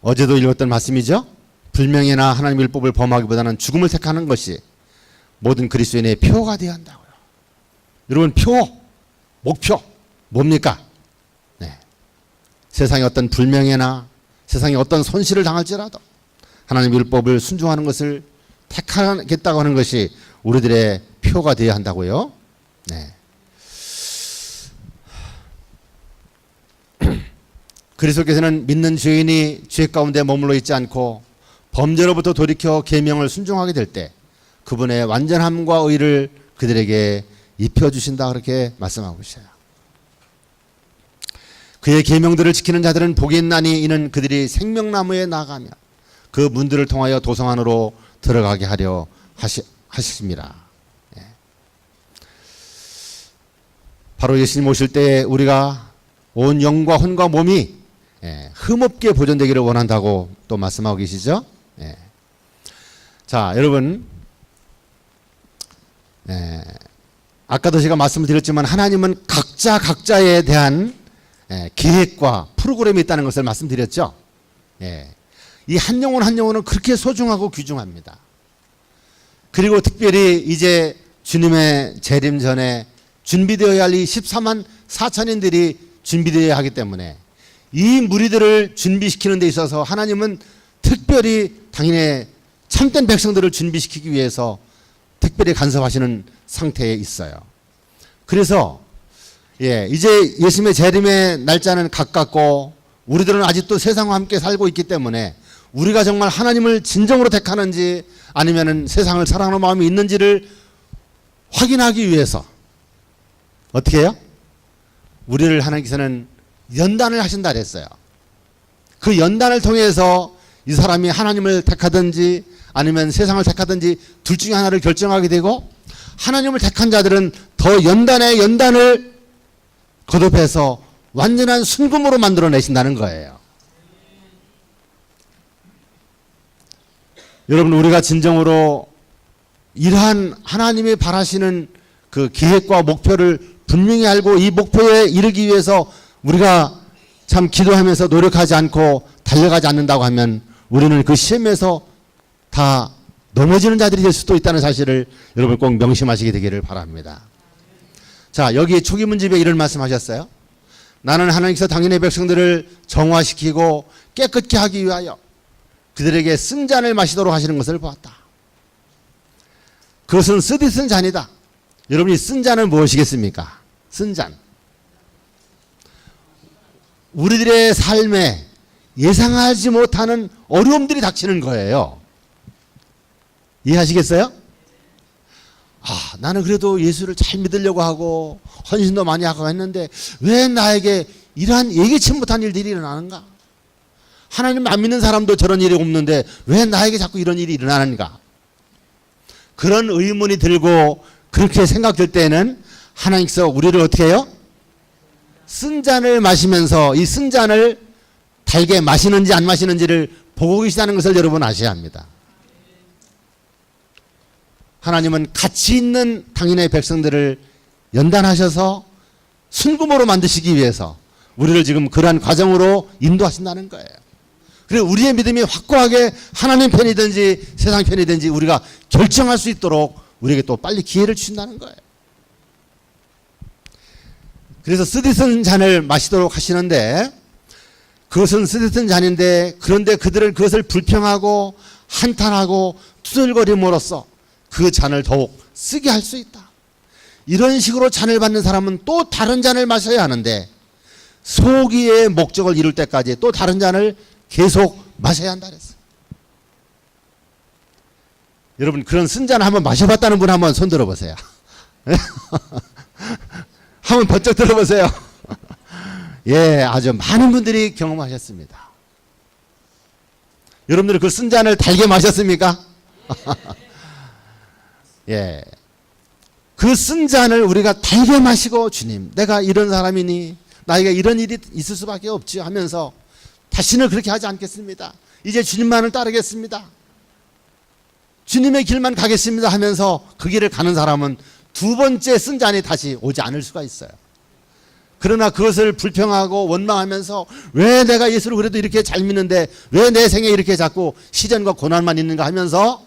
어제도 읽었던 말씀이죠. 불명예나 하나님의 율법을 범하기보다는 죽음을 택하는 것이 모든 그리스도인의 표가 되어야 한다고요. 여러분, 목표 뭡니까? 네. 세상에 어떤 불명예나 세상에 어떤 손실을 당할지라도 하나님의 율법을 순종하는 것을 택하겠다고 하는 것이 우리들의 표가 되어야 한다고요. 네. 그리스도께서는 믿는 죄인이 죄 가운데 머물러 있지 않고 범죄로부터 돌이켜 계명을 순종하게 될 때 그분의 완전함과 의를 그들에게 입혀주신다, 그렇게 말씀하고 있어요. 그의 계명들을 지키는 자들은 복이 있나니 이는 그들이 생명나무에 나가며 그 문들을 통하여 도성 안으로 들어가게 하려 하십니다. 예. 바로 예수님 오실 때 우리가 온 영과 혼과 몸이 흠없게 보존되기를 원한다고 또 말씀하고 계시죠. 예. 자, 여러분, 아까도 제가 말씀을 드렸지만 하나님은 각자에 대한 계획과 프로그램이 있다는 것을 말씀드렸죠. 이 한 영혼 한 영혼은 그렇게 소중하고 귀중합니다. 그리고 특별히 이제 주님의 재림 전에 준비되어야 할 이 14만 4천인들이 준비되어야 하기 때문에 이 무리들을 준비시키는 데 있어서 하나님은 특별히 당연히 참된 백성들을 준비시키기 위해서 특별히 간섭하시는 상태에 있어요. 그래서 이제 예수님의 재림의 날짜는 가깝고 우리들은 아직도 세상과 함께 살고 있기 때문에 우리가 정말 하나님을 진정으로 택하는지 아니면 세상을 사랑하는 마음이 있는지를 확인하기 위해서 어떻게 해요? 우리를 하나님께서는 연단을 하신다 그랬어요. 그 연단을 통해서 이 사람이 하나님을 택하든지 아니면 세상을 택하든지 둘 중에 하나를 결정하게 되고, 하나님을 택한 자들은 더 연단에 연단을 거듭해서 완전한 순금으로 만들어내신다는 거예요. 여러분, 우리가 진정으로 이러한 하나님이 바라시는 그 계획과 목표를 분명히 알고 이 목표에 이르기 위해서 우리가 참 기도하면서 노력하지 않고 달려가지 않는다고 하면 우리는 그 시험에서 다 넘어지는 자들이 될 수도 있다는 사실을 여러분 꼭 명심하시게 되기를 바랍니다. 자, 여기 초기 문집에 이런 말씀하셨어요. 나는 하나님께서 당신의 백성들을 정화시키고 깨끗게 하기 위하여 그들에게 쓴 잔을 마시도록 하시는 것을 보았다. 그것은 쓰디쓴 잔이다. 여러분이 쓴 잔은 무엇이겠습니까? 쓴 잔. 우리들의 삶에 예상하지 못하는 어려움들이 닥치는 거예요. 이해하시겠어요? 나는 그래도 예수를 잘 믿으려고 하고 헌신도 많이 하고 했는데 왜 나에게 이러한 예기치 못한 일들이 일어나는가? 하나님 안 믿는 사람도 저런 일이 없는데 왜 나에게 자꾸 이런 일이 일어나는가? 그런 의문이 들고 그렇게 생각될 때는 하나님께서 우리를 어떻게 해요? 쓴 잔을 마시면서 이 쓴 잔을 달게 마시는지 안 마시는지를 보고 계시다는 것을 여러분 아셔야 합니다. 하나님은 가치 있는 당신의 백성들을 연단하셔서 순금으로 만드시기 위해서 우리를 지금 그러한 과정으로 인도하신다는 거예요. 그리고 우리의 믿음이 확고하게 하나님 편이든지 세상 편이든지 우리가 결정할 수 있도록 우리에게 또 빨리 기회를 주신다는 거예요. 그래서 쓰디쓴 잔을 마시도록 하시는데, 그것은 쓰디쓴 잔인데 그런데 그들은 그것을 불평하고 한탄하고 투덜거림으로써 그 잔을 더욱 쓰게 할 수 있다. 이런 식으로 잔을 받는 사람은 또 다른 잔을 마셔야 하는데 소기의 목적을 이룰 때까지 또 다른 잔을 계속 마셔야 한다 그랬어요. 여러분, 그런 쓴 잔 한번 마셔봤다는 분 한번 손 들어보세요. 한번 번쩍 들어보세요. 아주 많은 분들이 경험하셨습니다. 여러분들은 그 쓴 잔을 달게 마셨습니까? 그 쓴 잔을 우리가 달게 마시고, 주님, 내가 이런 사람이니 나에게 이런 일이 있을 수밖에 없지 하면서 다시는 그렇게 하지 않겠습니다. 이제 주님만을 따르겠습니다. 주님의 길만 가겠습니다 하면서 그 길을 가는 사람은 두 번째 쓴 잔이 다시 오지 않을 수가 있어요. 그러나 그것을 불평하고 원망하면서 왜 내가 예수를 그래도 이렇게 잘 믿는데 왜 내 생에 이렇게 자꾸 시련과 고난만 있는가 하면서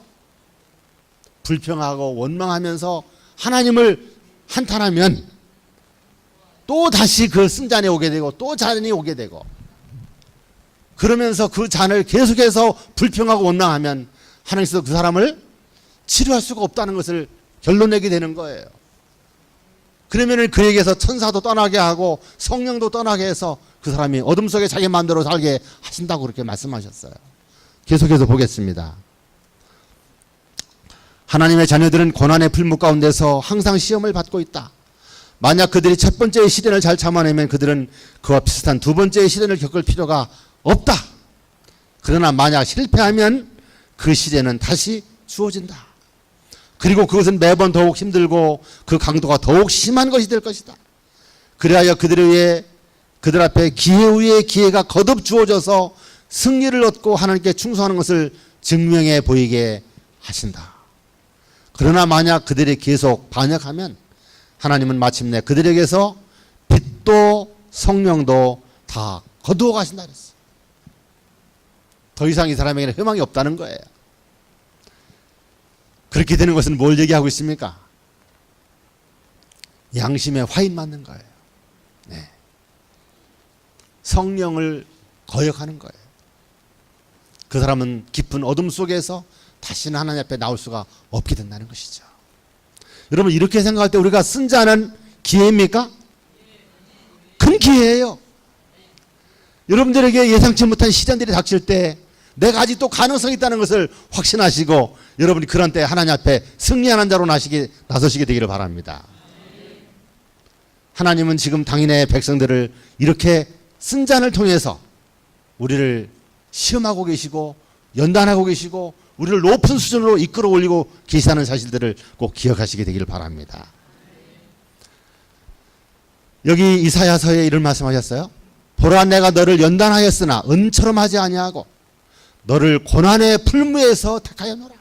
불평하고 원망하면서 하나님을 한탄하면 또 다시 그 쓴 잔이 오게 되고 또 잔이 오게 되고, 그러면서 그 잔을 계속해서 불평하고 원망하면 하나님께서 그 사람을 치료할 수가 없다는 것을 결론내게 되는 거예요. 그러면 그에게서 천사도 떠나게 하고 성령도 떠나게 해서 그 사람이 어둠 속에 자기 마음대로 살게 하신다고 그렇게 말씀하셨어요. 계속해서 보겠습니다. 하나님의 자녀들은 고난의 풀무 가운데서 항상 시험을 받고 있다. 만약 그들이 첫 번째의 시련을 잘 참아내면 그들은 그와 비슷한 두 번째의 시련을 겪을 필요가 없다. 그러나 만약 실패하면 그 시련은 다시 주어진다. 그리고 그것은 매번 더욱 힘들고 그 강도가 더욱 심한 것이 될 것이다. 그리하여 그들을 위해 그들 앞에 기회 위에 기회가 거듭 주어져서 승리를 얻고 하나님께 충성하는 것을 증명해 보이게 하신다. 그러나 만약 그들이 계속 반역하면 하나님은 마침내 그들에게서 빛도 성령도 다 거두어 가신다 그랬어요. 더 이상 이 사람에게는 희망이 없다는 거예요. 그렇게 되는 것은 뭘 얘기하고 있습니까? 양심에 화인 맞는 거예요. 네. 성령을 거역하는 거예요. 그 사람은 깊은 어둠 속에서 다시는 하나님 앞에 나올 수가 없게 된다는 것이죠. 여러분, 이렇게 생각할 때 우리가 쓴 자는 기회입니까? 큰 기회예요. 여러분들에게 예상치 못한 시련들이 닥칠 때 내가 아직도 가능성이 있다는 것을 확신하시고 여러분이 그런 때 하나님 앞에 승리하는 자로 나서시게 되기를 바랍니다. 하나님은 지금 당인의 백성들을 이렇게 쓴 잔을 통해서 우리를 시험하고 계시고 연단하고 계시고 우리를 높은 수준으로 이끌어 올리고 계시다는 사실들을 꼭 기억하시게 되기를 바랍니다. 여기 이사야서에 이런 말씀하셨어요. 보라, 내가 너를 연단하였으나 은처럼 하지 아니하고 너를 고난의 풀무에서 택하였노라.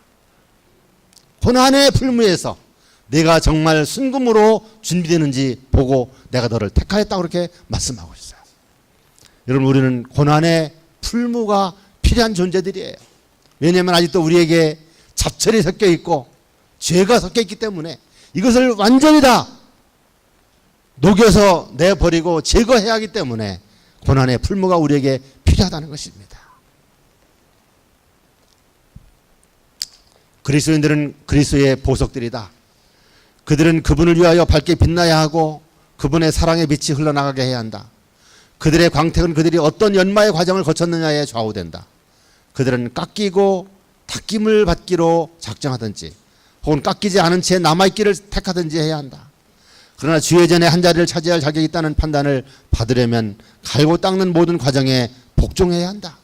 고난의 풀무에서 내가 정말 순금으로 준비되는지 보고 내가 너를 택하였다고 그렇게 말씀하고 있어요. 여러분, 우리는 고난의 풀무가 필요한 존재들이에요. 왜냐하면 아직도 우리에게 잡철이 섞여 있고 죄가 섞여 있기 때문에 이것을 완전히 다 녹여서 내버리고 제거해야 하기 때문에 고난의 풀무가 우리에게 필요하다는 것입니다. 그리스도인들은 그리스도의 보석들이다. 그들은 그분을 위하여 밝게 빛나야 하고 그분의 사랑의 빛이 흘러나가게 해야 한다. 그들의 광택은 그들이 어떤 연마의 과정을 거쳤느냐에 좌우된다. 그들은 깎이고 닦임을 받기로 작정하든지 혹은 깎이지 않은 채 남아있기를 택하든지 해야 한다. 그러나 주의 전에 한 자리를 차지할 자격이 있다는 판단을 받으려면 갈고 닦는 모든 과정에 복종해야 한다.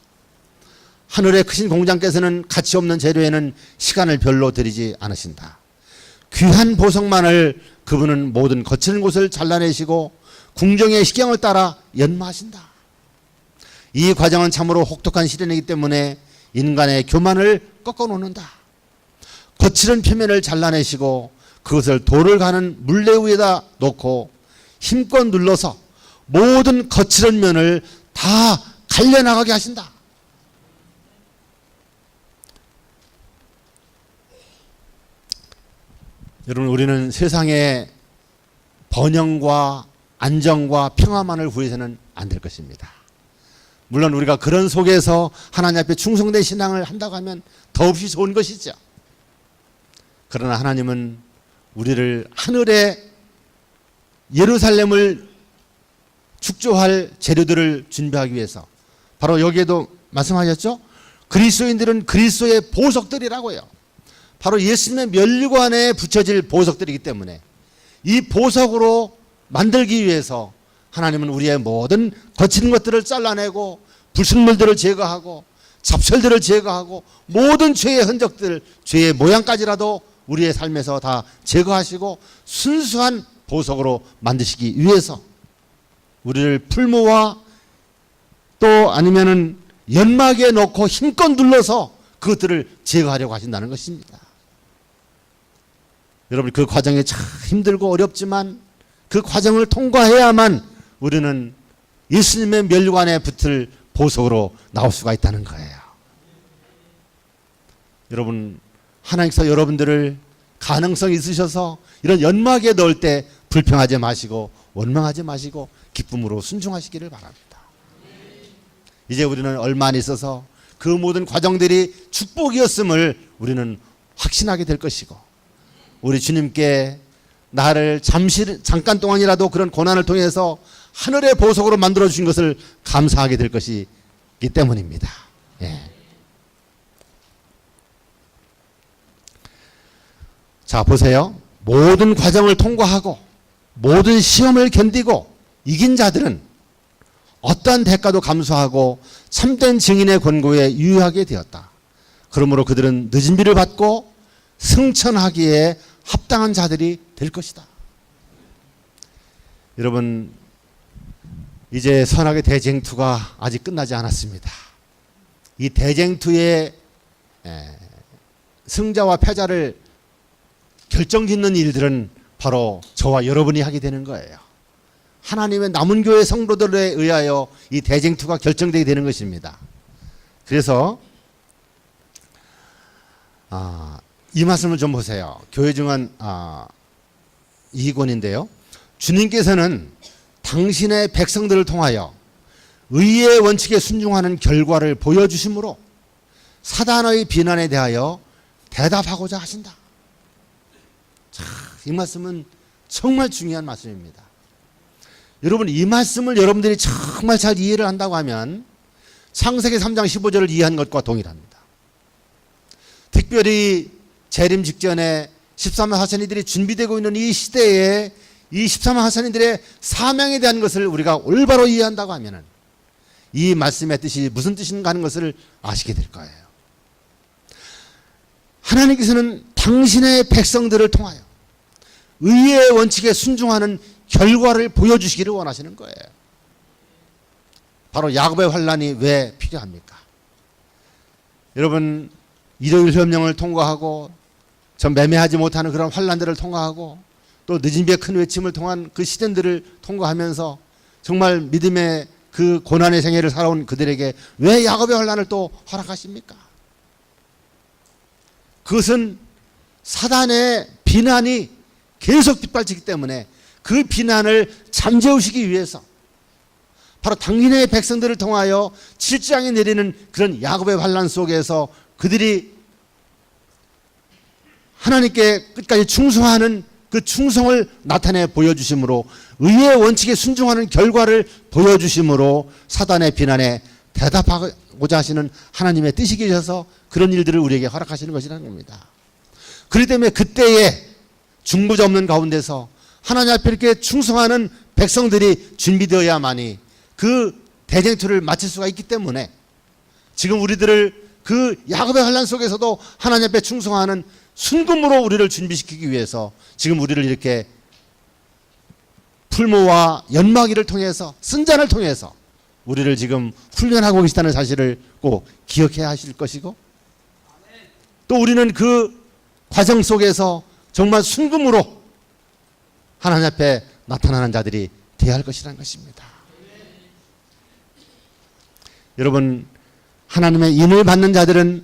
하늘의 크신 공장께서는 가치 없는 재료에는 시간을 별로 들이지 않으신다. 귀한 보석만을 그분은 모든 거치는 곳을 잘라내시고 궁정의 시경을 따라 연마하신다. 이 과정은 참으로 혹독한 시련이기 때문에 인간의 교만을 꺾어놓는다. 거칠은 표면을 잘라내시고 그것을 돌을 가는 물레 위에다 놓고 힘껏 눌러서 모든 거칠은 면을 다 갈려나가게 하신다. 여러분, 우리는 세상의 번영과 안정과 평화만을 구해서는 안 될 것입니다. 물론 우리가 그런 속에서 하나님 앞에 충성된 신앙을 한다고 하면 더없이 좋은 것이죠. 그러나 하나님은 우리를 하늘의 예루살렘을 축조할 재료들을 준비하기 위해서 바로 여기에도 말씀하셨죠. 그리스도인들은 그리스도의 보석들이라고요. 바로 예수님의 면류관에 붙여질 보석들이기 때문에 이 보석으로 만들기 위해서 하나님은 우리의 모든 거친 것들을 잘라내고 불순물들을 제거하고 잡철들을 제거하고 모든 죄의 흔적들, 죄의 모양까지라도 우리의 삶에서 다 제거하시고 순수한 보석으로 만드시기 위해서 우리를 풀무와 또 아니면은 연막에 넣고 힘껏 눌러서 그것들을 제거하려고 하신다는 것입니다. 여러분, 그 과정이 참 힘들고 어렵지만 그 과정을 통과해야만 우리는 예수님의 면류관에 붙을 보석으로 나올 수가 있다는 거예요. 여러분, 하나님께서 여러분들을 가능성 있으셔서 이런 연막에 넣을 때 불평하지 마시고 원망하지 마시고 기쁨으로 순종하시기를 바랍니다. 이제 우리는 얼마 안 있어서 그 모든 과정들이 축복이었음을 우리는 확신하게 될 것이고 우리 주님께 나를 잠깐 동안이라도 그런 고난을 통해서 하늘의 보석으로 만들어 주신 것을 감사하게 될 것이기 때문입니다. 예. 자, 보세요. 모든 과정을 통과하고 모든 시험을 견디고 이긴 자들은 어떠한 대가도 감수하고 참된 증인의 권고에 유의하게 되었다. 그러므로 그들은 늦은 비를 받고 승천하기에 합당한 자들이 될 것이다. 여러분, 이제 선악의 대쟁투가 아직 끝나지 않았습니다. 이 대쟁투의 승자와 패자를 결정짓는 일들은 바로 저와 여러분이 하게 되는 거예요. 하나님의 남은 교회 성도들에 의하여 이 대쟁투가 결정되게 되는 것입니다. 그래서 이 말씀을 좀 보세요. 교회 증언 2권인데요. 주님께서는 당신의 백성들을 통하여 의의 원칙에 순종하는 결과를 보여주심으로 사단의 비난에 대하여 대답하고자 하신다. 자, 이 말씀은 정말 중요한 말씀입니다. 여러분, 이 말씀을 여러분들이 정말 잘 이해를 한다고 하면 창세기 3장 15절을 이해한 것과 동일합니다. 특별히 재림 직전에 13만 하선이들이 준비되고 있는 이 시대에 이 13만 하선이들의 사명에 대한 것을 우리가 올바로 이해한다고 하면 이 말씀의 뜻이 무슨 뜻인가 하는 것을 아시게 될 거예요. 하나님께서는 당신의 백성들을 통하여 의의 원칙에 순종하는 결과를 보여주시기를 원하시는 거예요. 바로 야곱의 환란이 왜 필요합니까? 여러분, 일요일 협령을 통과하고 전 매매하지 못하는 그런 환란들을 통과하고 또 늦은 비의 큰 외침을 통한 그 시련들을 통과하면서 정말 믿음의 그 고난의 생애를 살아온 그들에게 왜 야곱의 환란을 또 허락하십니까? 그것은 사단의 비난이 계속 빗발치기 때문에 그 비난을 잠재우시기 위해서 바로 당신의 백성들을 통하여 7장에 내리는 그런 야곱의 환란 속에서 그들이 하나님께 끝까지 충성하는 그 충성을 나타내 보여주심으로 의의 원칙에 순종하는 결과를 보여주심으로 사단의 비난에 대답하고자 하시는 하나님의 뜻이 계셔서 그런 일들을 우리에게 허락하시는 것이라는 겁니다. 그렇기 때문에 그때에 중보자 없는 가운데서 하나님 앞에 이렇게 충성하는 백성들이 준비되어야만이 그 대쟁투를 마칠 수가 있기 때문에 지금 우리들을 그 야곱의 환란 속에서도 하나님 앞에 충성하는 순금으로 우리를 준비시키기 위해서 지금 우리를 이렇게 풀모와 연마기를 통해서 쓴잔을 통해서 우리를 지금 훈련하고 계시다는 사실을 꼭 기억해야 하실 것이고 또 우리는 그 과정 속에서 정말 순금으로 하나님 앞에 나타나는 자들이 되어야 할 것이라는 것입니다. 여러분, 하나님의 인을 받는 자들은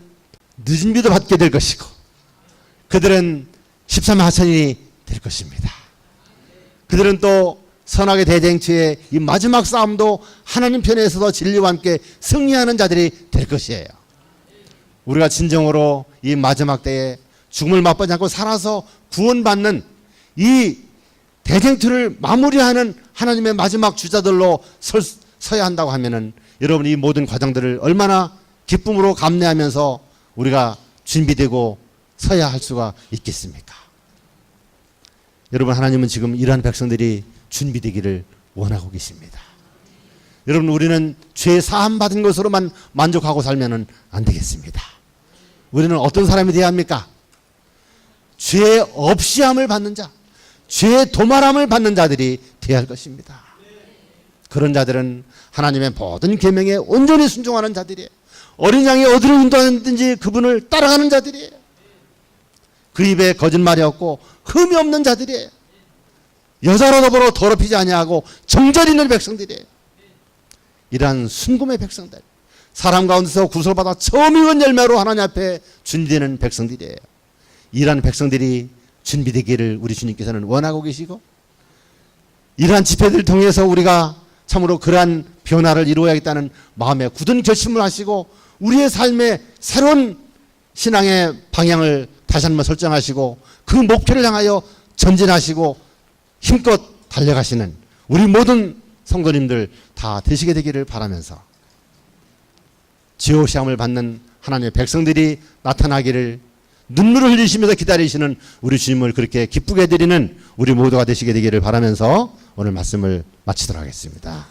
늦은 비도 받게 될 것이고 그들은 13만 하천이 될 것입니다. 그들은 또 선악의 대쟁투의 이 마지막 싸움도 하나님 편에서도 진리와 함께 승리하는 자들이 될 것이에요. 우리가 진정으로 이 마지막 때에 죽음을 맛보지 않고 살아서 구원받는 이 대쟁투를 마무리하는 하나님의 마지막 주자들로 서야 한다고 하면은 여러분 이 모든 과정들을 얼마나 기쁨으로 감내하면서 우리가 준비되고 서야 할 수가 있겠습니까? 여러분, 하나님은 지금 이러한 백성들이 준비되기를 원하고 계십니다. 여러분, 우리는 죄 사함 받은 것으로만 만족하고 살면 안 되겠습니다. 우리는 어떤 사람이 되어야 합니까? 죄 없이 함을 받는 자, 죄 도말함을 받는 자들이 되어야 할 것입니다. 그런 자들은 하나님의 모든 계명에 온전히 순종하는 자들이에요. 어린 양이 어디로 인도하든지 그분을 따라가는 자들이에요. 그 입에 거짓말이 없고 흠이 없는 자들이에요. 여자로 더불어 더럽히지 아니하고 정절 있는 백성들이에요. 이러한 순금의 백성들, 사람 가운데서 구속받아 처음 익은 열매로 하나님 앞에 준비되는 백성들이에요. 이러한 백성들이 준비되기를 우리 주님께서는 원하고 계시고 이러한 집회들을 통해서 우리가 참으로 그러한 변화를 이루어야겠다는 마음의 굳은 결심을 하시고 우리의 삶의 새로운 신앙의 방향을 다시 한번 설정하시고 그 목표를 향하여 전진하시고 힘껏 달려가시는 우리 모든 성도님들 다 되시게 되기를 바라면서 지옥 시험을 받는 하나님의 백성들이 나타나기를 눈물을 흘리시면서 기다리시는 우리 주님을 그렇게 기쁘게 해드리는 우리 모두가 되시게 되기를 바라면서 오늘 말씀을 마치도록 하겠습니다.